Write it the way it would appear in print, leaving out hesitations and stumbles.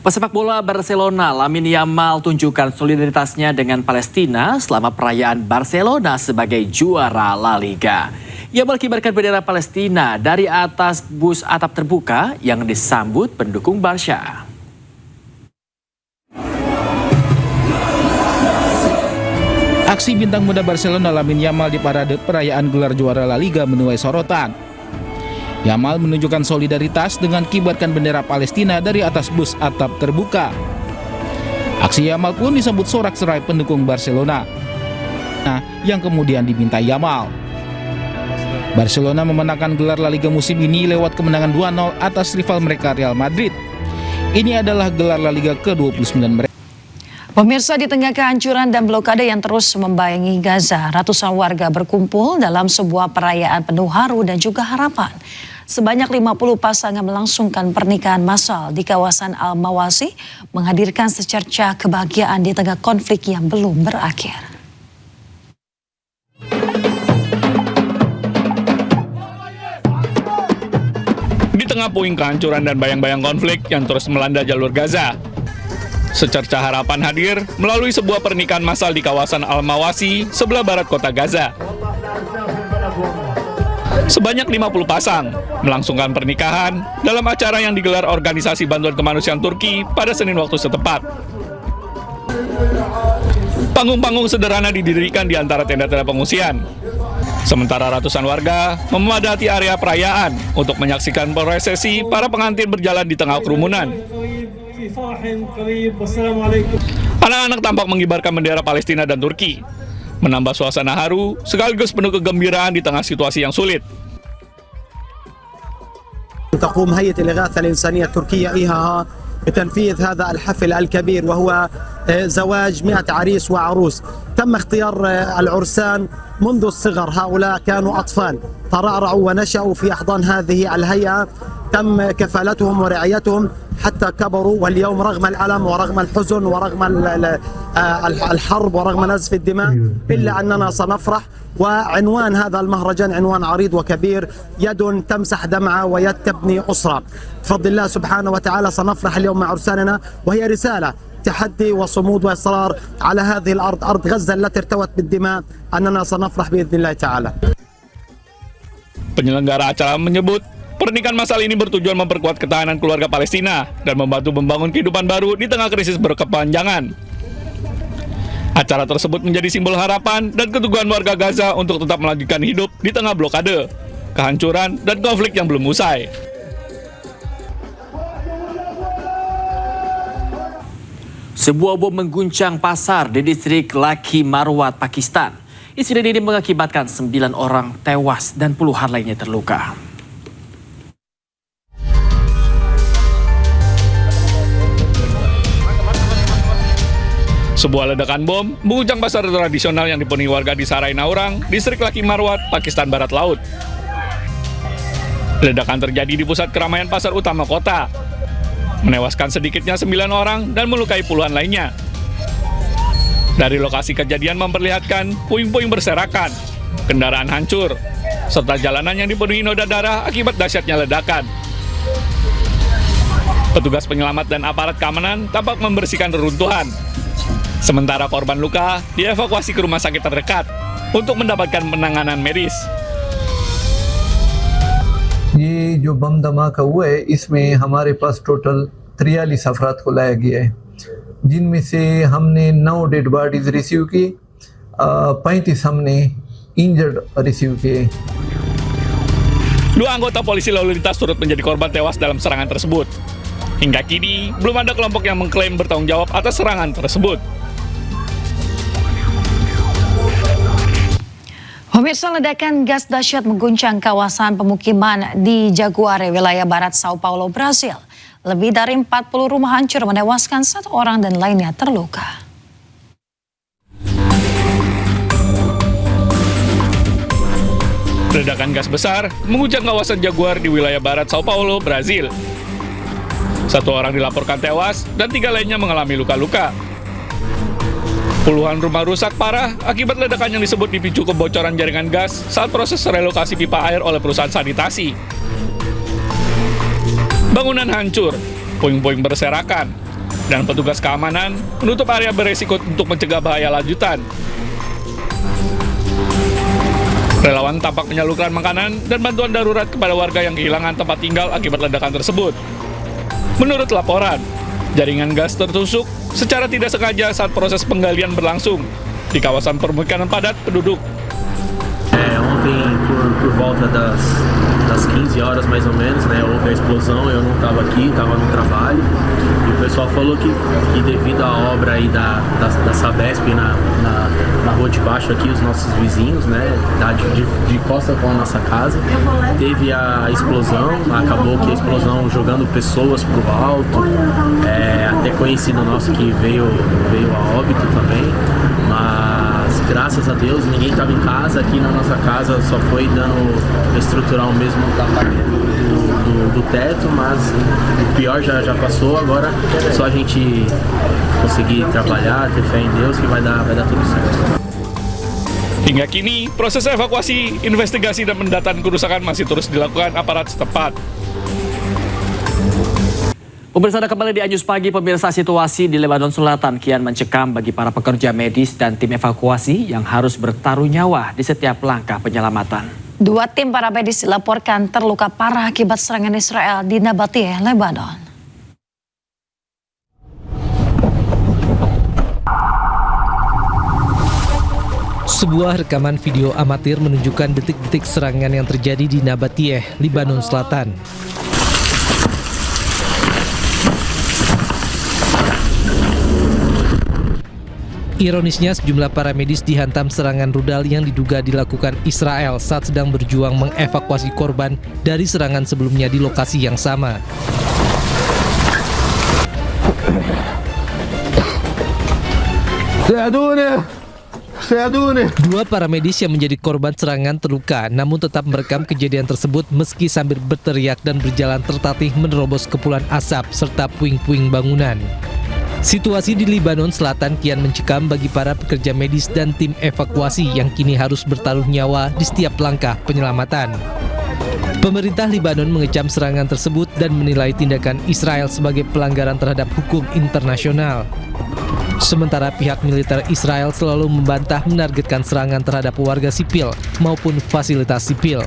Pesepak bola Barcelona Lamine Yamal tunjukkan solidaritasnya dengan Palestina selama perayaan Barcelona sebagai juara La Liga. Ia mengibarkan bendera Palestina dari atas bus atap terbuka yang disambut pendukung Barca. Aksi bintang muda Barcelona Lamine Yamal di parade perayaan gelar juara La Liga menuai sorotan. Yamal menunjukkan solidaritas dengan kibarkan bendera Palestina dari atas bus atap terbuka. Aksi Yamal pun disambut sorak-sorai pendukung Barcelona, yang kemudian diminta Yamal. Barcelona memenangkan gelar La Liga musim ini lewat kemenangan 2-0 atas rival mereka Real Madrid. Ini adalah gelar La Liga ke-29 mereka. Pemirsa, di tengah kehancuran dan blokade yang terus membayangi Gaza, ratusan warga berkumpul dalam sebuah perayaan penuh haru dan juga harapan. Sebanyak 50 pasangan melangsungkan pernikahan massal di kawasan Al-Mawasi, menghadirkan secercah kebahagiaan di tengah konflik yang belum berakhir. Di tengah puing kehancuran dan bayang-bayang konflik yang terus melanda jalur Gaza, secercah harapan hadir melalui sebuah pernikahan massal di kawasan Al-Mawasi, sebelah barat kota Gaza. Sebanyak 50 pasang melangsungkan pernikahan dalam acara yang digelar Organisasi Bantuan Kemanusiaan Turki pada Senin waktu setempat. Panggung-panggung sederhana didirikan di antara tenda-tenda pengungsian. Sementara ratusan warga memadati area perayaan untuk menyaksikan prosesi para pengantin berjalan di tengah kerumunan. Anak-anak tampak mengibarkan bendera Palestina dan Turki, menambah suasana haru sekaligus penuh kegembiraan di tengah situasi yang sulit. تقوم هيئة الإغاثة الإنسانية التركية إيهاها بتنفيذ هذا الحفل الكبير، وهو زواج 100 عريس وعروس. تم اختيار العرسان منذ الصغر، هؤلاء كانوا أطفال ترعرعوا ونشأوا في أحضان هذه الهيئة، تم كفالتهم ورعايتهم حتى كبروا، واليوم رغم الألم ورغم الحزن ورغم الحرب ورغم نزف الدماء إلا أننا سنفرح. وعنوان هذا المهرجان عنوان عريض وكبير، يد تمسح دمعة ويد تبني أسرة. بفضل الله سبحانه وتعالى سنفرح اليوم مع عرساننا، وهي رسالة تحدي وصمود وإصرار على هذه الأرض، أرض غزة التي ارتوت بالدماء، أننا سنفرح بإذن الله تعالى. Penyelenggara acara menyebut pernikahan massal ini bertujuan memperkuat ketahanan keluarga Palestina dan membantu membangun kehidupan baru di tengah krisis berkepanjangan. Acara tersebut menjadi simbol harapan dan keteguhan warga Gaza untuk tetap melanjutkan hidup di tengah blokade, kehancuran, dan konflik yang belum usai. Sebuah bom mengguncang pasar di distrik Laki Marwat, Pakistan. Insiden ini mengakibatkan 9 orang tewas dan puluhan lainnya terluka. Sebuah ledakan bom mengguncang pasar tradisional yang dipenuhi warga di Sarai Naurang, distrik Laki Marwat, Pakistan Barat Laut. Ledakan terjadi di pusat keramaian pasar utama kota, menewaskan sedikitnya 9 orang dan melukai puluhan lainnya. Dari lokasi kejadian memperlihatkan puing-puing berserakan, kendaraan hancur, serta jalanan yang dipenuhi noda darah akibat dahsyatnya ledakan. Petugas penyelamat dan aparat keamanan tampak membersihkan reruntuhan. Sementara korban luka dievakuasi ke rumah sakit terdekat untuk mendapatkan penanganan medis. ये जो बम धमाका हुआ है इसमें हमारे पास टोटल 43 अफराद को लाया गया है, जिनमें से हमने 9 डेड बॉडीज रिसीव की, 35 हमने इंजर्ड रिसीव किए. Dua anggota polisi lalu lintas turut menjadi korban tewas dalam serangan tersebut. Hingga kini belum ada kelompok yang mengklaim bertanggung jawab atas serangan tersebut. Pemirsa, ledakan gas dahsyat mengguncang kawasan pemukiman di Jaguare, wilayah barat Sao Paulo, Brasil. Lebih dari 40 rumah hancur, menewaskan 1 orang dan lainnya terluka. Ledakan gas besar mengguncang kawasan Jaguar di wilayah barat Sao Paulo, Brazil. 1 orang dilaporkan tewas dan 3 lainnya mengalami luka-luka. Puluhan rumah rusak parah akibat ledakan yang disebut dipicu kebocoran jaringan gas saat proses relokasi pipa air oleh perusahaan sanitasi. Bangunan hancur, puing-puing berserakan, dan petugas keamanan menutup area beresiko untuk mencegah bahaya lanjutan. Relawan tampak menyalurkan makanan dan bantuan darurat kepada warga yang kehilangan tempat tinggal akibat ledakan tersebut. Menurut laporan, jaringan gas tertusuk secara tidak sengaja saat proses penggalian berlangsung di kawasan permukiman padat penduduk. Ontem, por volta das 15 horas mais ou menos, né, houve a explosão. Eu não estava aqui, estava no trabalho. E o pessoal falou que devido à obra aí da Sabesp na rua de baixo aqui, os nossos vizinhos, né, de costa com a nossa casa, teve a explosão. Acabou que a explosão jogando pessoas para o alto. Até conhecido nosso que veio a óbito também. Mas graças a Deus ninguém estava em casa. Aqui na nossa casa só foi dano estrutural mesmo do teto, mas o pior já passou. Agora é só a gente conseguir trabalhar, ter fé em Deus que vai dar tudo certo. Hingga kini, proses evakuasi, investigasi, dan pendataan kerusakan masih terus dilakukan aparat setempat. Pemirsa, Anda kembali di Anyus Pagi. Pemirsa, situasi di Lebanon Selatan kian mencekam bagi para pekerja medis dan tim evakuasi yang harus bertaruh nyawa di setiap langkah penyelamatan. 2 tim para medis dilaporkan terluka parah akibat serangan Israel di Nabatiyeh, Lebanon. Sebuah rekaman video amatir menunjukkan detik-detik serangan yang terjadi di Nabatiyeh, Lebanon Selatan. Ironisnya, sejumlah para medis dihantam serangan rudal yang diduga dilakukan Israel saat sedang berjuang mengevakuasi korban dari serangan sebelumnya di lokasi yang sama. Dua para medis yang menjadi korban serangan terluka, namun tetap merekam kejadian tersebut meski sambil berteriak dan berjalan tertatih menerobos kepulan asap serta puing-puing bangunan. Situasi di Lebanon Selatan kian mencekam bagi para pekerja medis dan tim evakuasi yang kini harus bertaruh nyawa di setiap langkah penyelamatan. Pemerintah Lebanon mengecam serangan tersebut dan menilai tindakan Israel sebagai pelanggaran terhadap hukum internasional. Sementara pihak militer Israel selalu membantah menargetkan serangan terhadap warga sipil maupun fasilitas sipil.